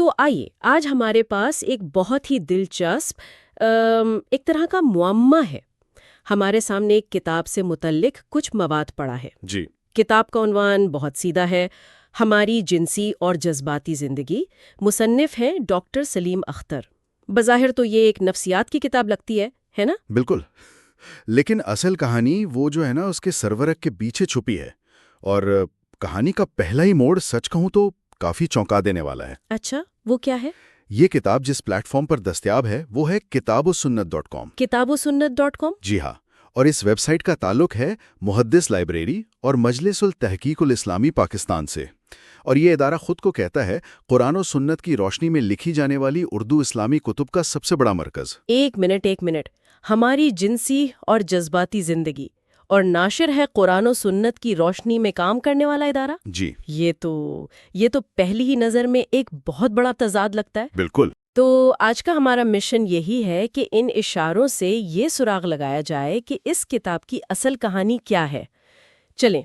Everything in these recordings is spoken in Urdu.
تو آئیے آج ہمارے پاس ایک بہت ہی دلچسپ ایک طرح کا معمہ ہے. ہمارے سامنے ایک کتاب سے متعلق کچھ مواد پڑا ہے. جی. کتاب کا عنوان بہت سیدھا ہے، ہماری جنسی اور جذباتی زندگی. مصنف ہیں ڈاکٹر سلیم اختر. بظاہر تو یہ ایک نفسیات کی کتاب لگتی ہے نا؟ بالکل، لیکن اصل کہانی وہ جو ہے نا اس کے سرورق کے پیچھے چھپی ہے، اور کہانی کا پہلا ہی موڑ سچ کہوں تو کافی چونکا دینے والا ہے. اچھا، وہ کیا ہے؟ یہ کتاب جس پلیٹ فارم پر دستیاب ہے وہ ہے kitabussunnat.com. kitabussunnat.com؟ جی ہاں، اور اس ویب سائٹ کا تعلق ہے محدث لائبریری اور مجلس التحقیق الاسلامی پاکستان سے. اور یہ ادارہ خود کو کہتا ہے قرآن و سنت کی روشنی میں لکھی جانے والی اردو اسلامی کتب کا سب سے بڑا مرکز. ایک منٹ، ہماری جنسی اور جذباتی زندگی، اور ناشر ہے قرآن و سنت کی روشنی میں کام کرنے والا ادارہ؟ جی. یہ تو پہلی ہی نظر میں ایک بہت بڑا تضاد لگتا ہے. بالکل. تو آج کا ہمارا مشن یہی ہے کہ ان اشاروں سے یہ سراغ لگایا جائے کہ اس کتاب کی اصل کہانی کیا ہے. چلیں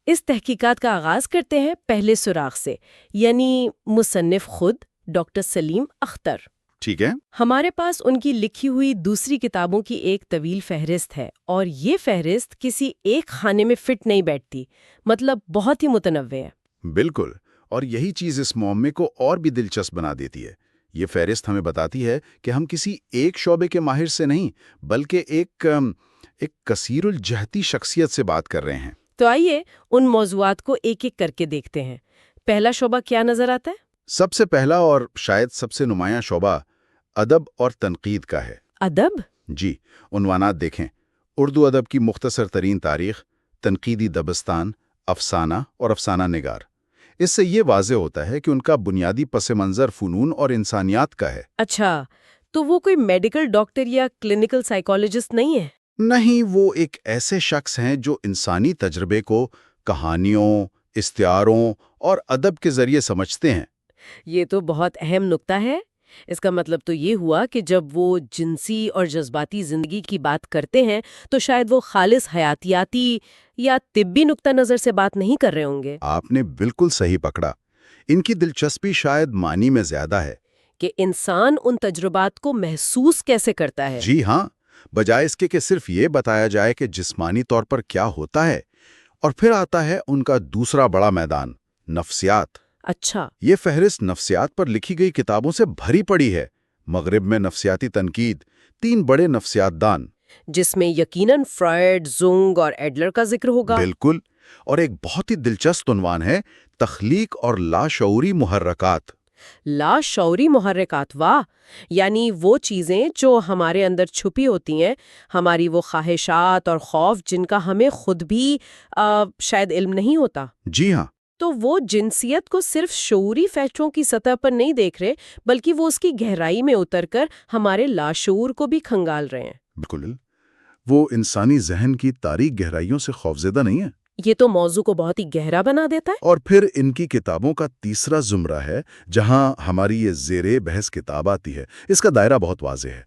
اس تحقیقات کا آغاز کرتے ہیں پہلے سراغ سے، یعنی مصنف خود ڈاکٹر سلیم اختر. ٹھیک ہے. ہمارے پاس ان کی لکھی ہوئی دوسری کتابوں کی ایک طویل فہرست ہے، اور یہ فہرست کسی ایک خانے میں فٹ نہیں بیٹھتی، مطلب بہت ہی متنوع ہے. بالکل، اور یہی چیز اس معمے کو اور بھی دلچسپ بنا دیتی ہے. یہ فہرست ہمیں بتاتی ہے کہ ہم کسی ایک شعبے کے ماہر سے نہیں بلکہ ایک کثیر الجہتی شخصیت سے بات کر رہے ہیں. تو آئیے ان موضوعات کو ایک ایک کر کے دیکھتے ہیں. پہلا شعبہ کیا نظر آتا ہے؟ سب سے پہلا اور شاید سب سے نمایاں شعبہ ادب اور تنقید کا ہے. ادب؟ جی. عنوانات دیکھیں: اردو ادب کی مختصر ترین تاریخ، تنقیدی دبستان، افسانہ اور افسانہ نگار. اس سے یہ واضح ہوتا ہے کہ ان کا بنیادی پس منظر فنون اور انسانیات کا ہے. اچھا، تو وہ کوئی میڈیکل ڈاکٹر یا کلینکل سائیکالوجسٹ نہیں ہے؟ نہیں، وہ ایک ایسے شخص ہیں جو انسانی تجربے کو کہانیوں، استعاروں اور ادب کے ذریعے سمجھتے ہیں. یہ تو بہت اہم نکتہ ہے. اس کا مطلب تو یہ ہوا کہ جب وہ جنسی اور جذباتی زندگی کی بات کرتے ہیں تو شاید وہ خالص حیاتیاتی یا طبی نقطہ نظر سے بات نہیں کر رہے ہوں گے. آپ نے بالکل صحیح پکڑا. ان کی دلچسپی شاید معنی میں زیادہ ہے کہ انسان ان تجربات کو محسوس کیسے کرتا ہے. جی ہاں، بجائے اس کے کہ صرف یہ بتایا جائے کہ جسمانی طور پر کیا ہوتا ہے. اور پھر آتا ہے ان کا دوسرا بڑا میدان، نفسیات. اچھا. یہ فہرست نفسیات پر لکھی گئی کتابوں سے بھری پڑی ہے. مغرب میں نفسیاتی تنقید، 3 بڑے نفسیات دان، جس میں یقیناً فرائڈ، زونگ اور ایڈلر کا ذکر ہوگا. بالکل. اور ایک بہت ہی دلچسپ عنوان ہے تخلیق اور لاشعوری محرکات. لاشعوری محرکات، واہ! یعنی وہ چیزیں جو ہمارے اندر چھپی ہوتی ہیں، ہماری وہ خواہشات اور خوف جن کا ہمیں خود بھی شاید علم نہیں ہوتا. جی ہاں. تو وہ جنسیت کو صرف شعوری فیصلوں کی سطح پر نہیں دیکھ رہے بلکہ وہ اس کی گہرائی میں اتر کر ہمارے لاشعور کو بھی کھنگال رہے ہیں. بالکل. وہ انسانی ذہن کی تاریک گہرائیوں سے خوفزدہ نہیں ہے. یہ تو موضوع کو بہت ہی گہرا بنا دیتا ہے. اور پھر ان کی کتابوں کا تیسرا زمرہ ہے جہاں ہماری یہ زیر بحث کتاب آتی ہے. اس کا دائرہ بہت واضح ہے: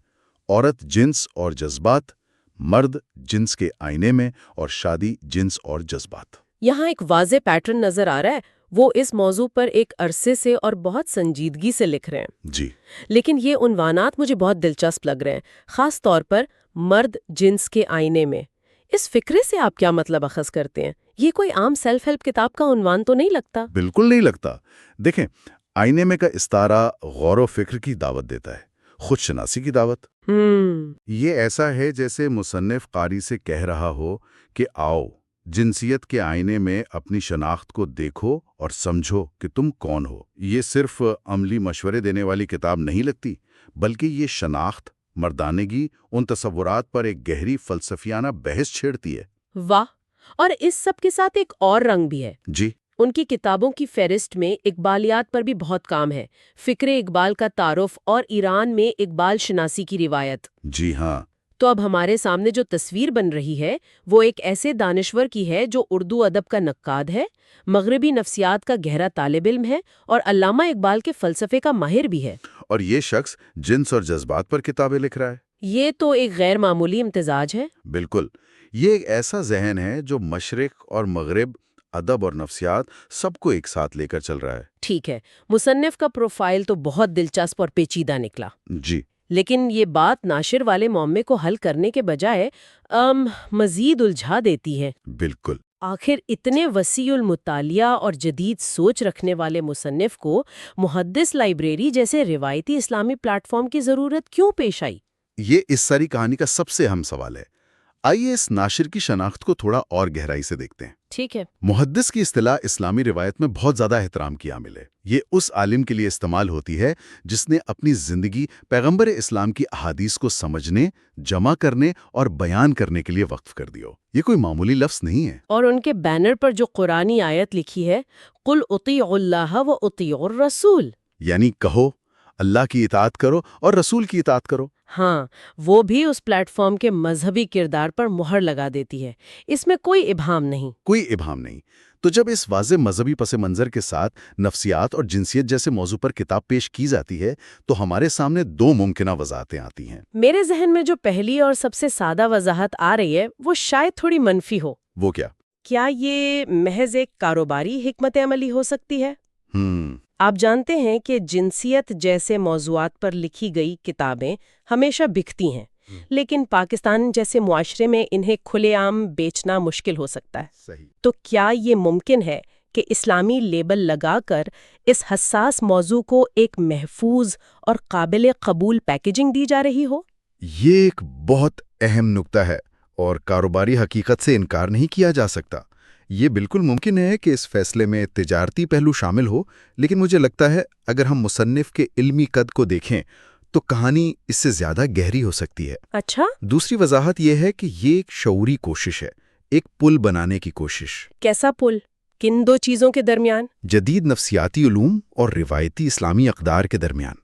عورت، جنس اور جذبات، مرد، جنس کے آئینے میں، اور شادی، جنس اور جذبات. یہاں ایک واضح پیٹرن نظر آ رہا ہے. وہ اس موضوع پر ایک عرصے سے اور بہت سنجیدگی سے لکھ رہے ہیں. جی. لیکن یہ عنوانات مجھے بہت دلچسپ لگ رہے ہیں، خاص طور پر مرد جنس کے آئینے میں. اس فکرے سے آپ کیا مطلب اخذ کرتے ہیں؟ یہ کوئی عام سیلف ہیلپ کتاب کا عنوان تو نہیں لگتا. بالکل نہیں لگتا. دیکھیں، آئینے میں کا استعارہ غور و فکر کی دعوت دیتا ہے، خود شناسی کی دعوت. یہ ایسا ہے جیسے مصنف قاری سے کہہ رہا ہو کہ آؤ جنسیت کے آئینے میں اپنی شناخت کو دیکھو اور سمجھو کہ تم کون ہو. یہ صرف عملی مشورے دینے والی کتاب نہیں لگتی، بلکہ یہ شناخت، مردانگی، ان تصورات پر ایک گہری فلسفیانہ بحث چھیڑتی ہے. واہ! اور اس سب کے ساتھ ایک اور رنگ بھی ہے. جی. ان کی کتابوں کی فہرست میں اقبالیات پر بھی بہت کام ہے. فکر اقبال کا تعارف اور ایران میں اقبال شناسی کی روایت. جی ہاں. تو اب ہمارے سامنے جو تصویر بن رہی ہے وہ ایک ایسے دانشور کی ہے جو اردو ادب کا نقاد ہے، مغربی نفسیات کا گہرا طالب علم ہے اور علامہ اقبال کے فلسفے کا ماہر بھی ہے. اور یہ شخص جنس اور جذبات پر کتابیں لکھ رہا ہے. یہ تو ایک غیر معمولی امتزاج ہے. بالکل. یہ ایک ایسا ذہن ہے جو مشرق اور مغرب، ادب اور نفسیات سب کو ایک ساتھ لے کر چل رہا ہے۔ ٹھیک ہے، مصنف کا پروفائل تو بہت دلچسپ اور پیچیدہ نکلا، جی لیکن یہ بات ناشر والے معمے کو حل کرنے کے بجائے مزید الجھا دیتی ہے۔ بالکل۔ آخر اتنے وسیع المطالعہ اور جدید سوچ رکھنے والے مصنف کو محدث لائبریری جیسے روایتی اسلامی پلیٹ فارم کی ضرورت کیوں پیش آئی؟ یہ اس ساری کہانی کا سب سے اہم سوال ہے۔ آئیے اس ناشر کی شناخت کو تھوڑا اور گہرائی سے دیکھتے ہیں۔ ٹھیک ہے۔ محدث کی اصطلاح اسلامی روایت میں بہت زیادہ احترام کی حامل ہے۔ یہ اس عالم کے لیے استعمال ہوتی ہے جس نے اپنی زندگی پیغمبر اسلام کی احادیث کو سمجھنے، جمع کرنے اور بیان کرنے کے لیے وقف کر دی ہو۔ یہ کوئی معمولی لفظ نہیں ہے۔ اور ان کے بینر پر جو قرآنی آیت لکھی ہے، قُلْ اطیعوا اللہ و اطیعوا الرسول، یعنی کہو اللہ کی اطاعت کرو اور رسول کی اطاعت کرو۔ ہاں، وہ بھی اس پلیٹ فارم کے مذہبی کردار پر مہر لگا دیتی ہے۔ اس میں کوئی ابہام نہیں۔ کوئی ابہام نہیں۔ تو جب اس واضح مذہبی پس منظر کے ساتھ نفسیات اور جنسیت جیسے موضوع پر کتاب پیش کی جاتی ہے تو ہمارے سامنے دو ممکنہ وضاحتیں آتی ہیں۔ میرے ذہن میں جو پہلی اور سب سے سادہ وضاحت آ رہی ہے وہ شاید تھوڑی منفی ہو۔ وہ کیا؟ کیا یہ محض ایک کاروباری حکمت عملی ہو سکتی ہے؟ آپ جانتے ہیں کہ جنسیت جیسے موضوعات پر لکھی گئی کتابیں ہمیشہ بکتی ہیں، لیکن پاکستان جیسے معاشرے میں انہیں کھلے عام بیچنا مشکل ہو سکتا ہے۔ صحیح۔ تو کیا یہ ممکن ہے کہ اسلامی لیبل لگا کر اس حساس موضوع کو ایک محفوظ اور قابل قبول پیکیجنگ دی جا رہی ہو؟ یہ ایک بہت اہم نکتہ ہے اور کاروباری حقیقت سے انکار نہیں کیا جا سکتا۔ یہ بالکل ممکن ہے کہ اس فیصلے میں تجارتی پہلو شامل ہو، لیکن مجھے لگتا ہے اگر ہم مصنف کے علمی قد کو دیکھیں تو کہانی اس سے زیادہ گہری ہو سکتی ہے۔ اچھا؟ دوسری وضاحت یہ ہے کہ یہ ایک شعوری کوشش ہے، ایک پل بنانے کی کوشش۔ کیسا پل؟ کن دو چیزوں کے درمیان؟ جدید نفسیاتی علوم اور روایتی اسلامی اقدار کے درمیان۔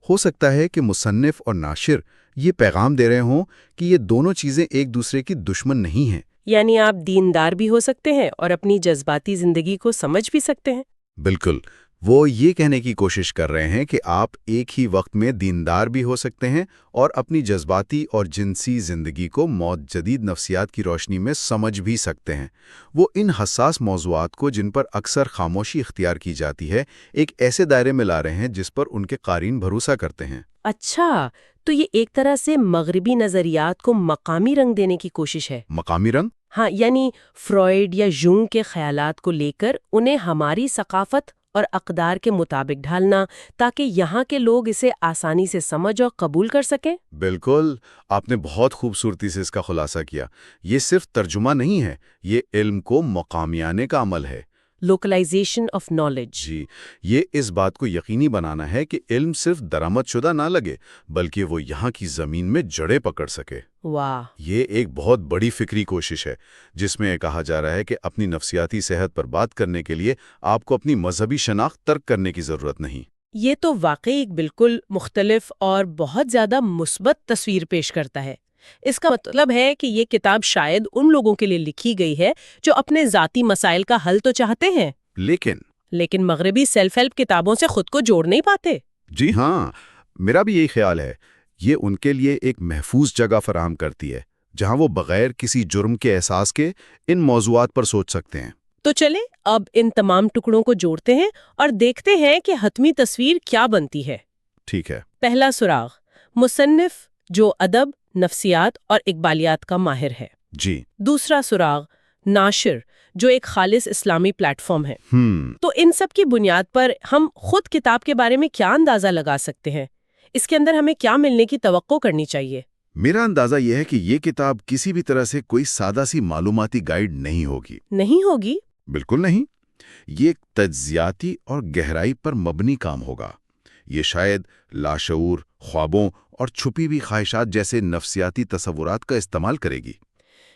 ہو سکتا ہے کہ مصنف اور ناشر یہ پیغام دے رہے ہوں کہ یہ دونوں چیزیں ایک دوسرے کی دشمن نہیں ہیں۔ یعنی آپ دیندار بھی ہو سکتے ہیں اور اپنی جذباتی زندگی کو سمجھ بھی سکتے ہیں۔ بالکل، وہ یہ کہنے کی کوشش کر رہے ہیں کہ آپ ایک ہی وقت میں دیندار بھی ہو سکتے ہیں اور اپنی جذباتی اور جنسی زندگی کو جدید نفسیات کی روشنی میں سمجھ بھی سکتے ہیں۔ وہ ان حساس موضوعات کو جن پر اکثر خاموشی اختیار کی جاتی ہے ایک ایسے دائرے میں لا رہے ہیں جس پر ان کے قارئین بھروسہ کرتے ہیں۔ اچھا، تو یہ ایک طرح سے مغربی نظریات کو مقامی رنگ دینے کی کوشش ہے۔ مقامی رنگ؟ ہاں، یعنی فرائیڈ یا جونگ کے خیالات کو لے کر انہیں ہماری ثقافت اور اقدار کے مطابق ڈھالنا تاکہ یہاں کے لوگ اسے آسانی سے سمجھ اور قبول کر سکیں۔ بالکل، آپ نے بہت خوبصورتی سے اس کا خلاصہ کیا۔ یہ صرف ترجمہ نہیں ہے، یہ علم کو مقامیانے کا عمل ہے۔ Localisation of knowledge. جی، یہ اس بات کو یقینی بنانا ہے کہ علم صرف درآمد شدہ نہ لگے بلکہ وہ یہاں کی زمین میں جڑیں پکڑ سکے۔ واہ! یہ ایک بہت بڑی فکری کوشش ہے جس میں یہ کہا جا رہا ہے کہ اپنی نفسیاتی صحت پر بات کرنے کے لیے آپ کو اپنی مذہبی شناخت ترک کرنے کی ضرورت نہیں۔ یہ تو واقعی ایک بالکل مختلف اور بہت زیادہ مثبت تصویر پیش کرتا ہے۔ اس کا مطلب ہے کہ یہ کتاب شاید ان لوگوں کے لیے لکھی گئی ہے جو اپنے ذاتی مسائل کا حل تو چاہتے ہیں، لیکن مغربی سیلف ہیلپ کتابوں سے خود کو جوڑ نہیں پاتے۔ جی ہاں، میرا بھی یہی خیال ہے۔ یہ ان کے لیے ایک محفوظ جگہ فراہم کرتی ہے جہاں وہ بغیر کسی جرم کے احساس کے ان موضوعات پر سوچ سکتے ہیں۔ تو چلیں اب ان تمام ٹکڑوں کو جوڑتے ہیں اور دیکھتے ہیں کہ حتمی تصویر کیا بنتی ہے۔ ٹھیک ہے۔ پہلا سراغ، مصنف جو ادب، نفسیات اور اقبالیات کا ماہر ہے۔ جی۔ دوسرا سراغ، ناشر جو ایک خالص اسلامی پلیٹ فارم ہے۔ تو ان سب کی بنیاد پر ہم خود کتاب کے بارے میں کیا اندازہ لگا سکتے ہیں؟ اس کے اندر ہمیں کیا ملنے کی توقع کرنی چاہیے؟ میرا اندازہ یہ ہے کہ یہ کتاب کسی بھی طرح سے کوئی سادہ سی معلوماتی گائیڈ نہیں ہوگی۔ نہیں ہوگی؟ بالکل نہیں۔ یہ ایک تجزیاتی اور گہرائی پر مبنی کام ہوگا۔ یہ شاید لاشعور، خوابوں اور چھپی ہوئی خواہشات جیسے نفسیاتی تصورات کا استعمال کرے گی۔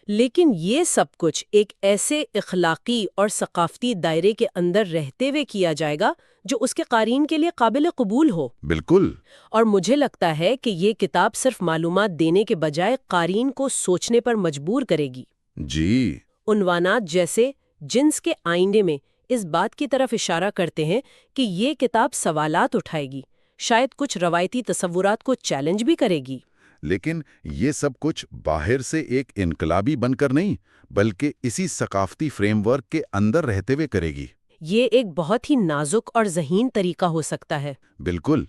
لیکن یہ سب کچھ ایک ایسے اخلاقی اور ثقافتی دائرے کے اندر رہتے ہوئے کیا جائے گا جو اس کے قارئین کے لیے قابل قبول ہو۔ بالکل۔ اور مجھے لگتا ہے کہ یہ کتاب صرف معلومات دینے کے بجائے قارئین کو سوچنے پر مجبور کرے گی۔ جی۔ عنوانات جیسے جنس کے آئینے میں اس بات کی طرف اشارہ کرتے ہیں کہ یہ کتاب سوالات اٹھائے گی، شاید کچھ روایتی تصورات کو چیلنج بھی کرے گی۔ لیکن یہ سب کچھ باہر سے ایک انقلابی بن کر نہیں، بلکہ اسی ثقافتی فریم ورک کے اندر رہتے ہوئے کرے گی۔ یہ ایک بہت ہی نازک اور ذہین طریقہ ہو سکتا ہے۔ بالکل،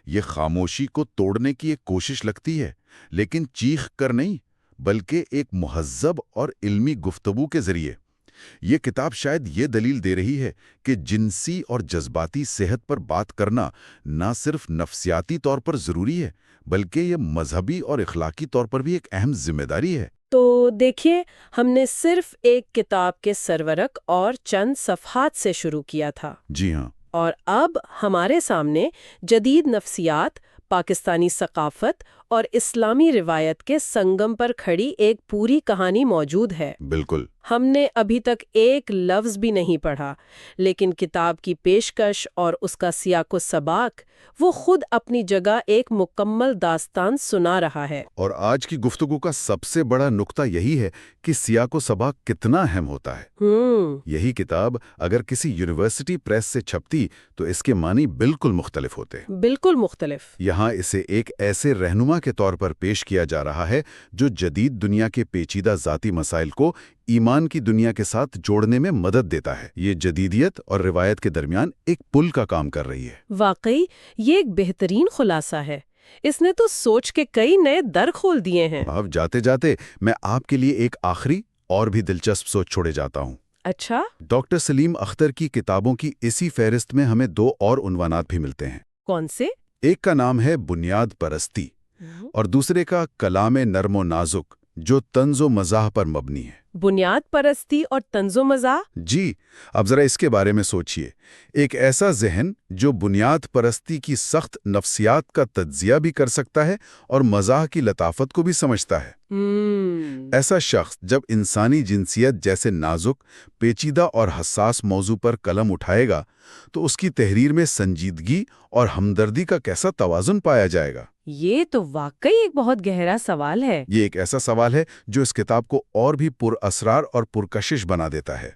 یہ خاموشی کو توڑنے کی ایک کوشش لگتی ہے، لیکن چیخ کر نہیں، بلکہ ایک مہذب اور علمی گفتگو کے ذریعے۔ یہ کتاب شاید یہ دلیل دے رہی ہے کہ جنسی اور جذباتی صحت پر بات کرنا نہ صرف نفسیاتی طور پر ضروری ہے، بلکہ یہ مذہبی اور اخلاقی طور پر بھی ایک اہم ذمہ داری ہے۔ تو دیکھیے، ہم نے صرف ایک کتاب کے سرورق اور چند صفحات سے شروع کیا تھا۔ جی ہاں، اور اب ہمارے سامنے جدید نفسیات، پاکستانی ثقافت اور اسلامی روایت کے سنگم پر کھڑی ایک پوری کہانی موجود ہے۔ بالکل۔ ہم نے ابھی تک ایک لفظ بھی نہیں پڑھا، لیکن کتاب کی پیشکش اور اس کا سیاق و سباق وہ خود اپنی جگہ ایک مکمل داستان سنا رہا ہے۔ اور آج کی گفتگو کا سب سے بڑا نقطہ یہی ہے کہ سیاق و سباق کتنا اہم ہوتا ہے۔ یہی کتاب اگر کسی یونیورسٹی پریس سے چھپتی تو اس کے معنی بالکل مختلف ہوتے۔ بالکل مختلف۔ یہاں اسے ایک ایسے رہنما کے طور پر پیش کیا جا رہا ہے جو جدید دنیا کے پیچیدہ ذاتی مسائل کو ایمان کی دنیا کے ساتھ جوڑنے میں مدد دیتا ہے۔ یہ جدیدیت اور روایت کے درمیان ایک پل کا کام کر رہی ہے۔ واقعی یہ ایک بہترین خلاصہ ہے۔ اس نے تو سوچ کے کئی نئے در کھول دیے ہیں۔ اب جاتے جاتے میں آپ کے لیے ایک آخری اور بھی دلچسپ سوچ چھوڑے جاتا ہوں۔ اچھا؟ ڈاکٹر سلیم اختر کی کتابوں کی اسی فہرست میں ہمیں دو اور عنوانات بھی ملتے ہیں۔ کون سے؟ ایک کا نام ہے بنیاد پرستی اور دوسرے کا کلام نرم و نازک، جو طنز و مزاح پر مبنی ہے۔ بنیاد پرستی اور طنز و مزاح؟ جی، اب ذرا اس کے بارے میں سوچئے۔ ایک ایسا ذہن جو بنیاد پرستی کی سخت نفسیات کا تجزیہ بھی کر سکتا ہے اور مزاح کی لطافت کو بھی سمجھتا ہے۔ ایسا شخص جب انسانی جنسیت جیسے نازک، پیچیدہ اور حساس موضوع پر قلم اٹھائے گا تو اس کی تحریر میں سنجیدگی اور ہمدردی کا کیسا توازن پایا جائے گا؟ یہ تو واقعی ایک بہت گہرا سوال ہے۔ یہ ایک ایسا سوال ہے جو اس کتاب کو اور بھی پر اسرار اور پرکشش بنا دیتا ہے۔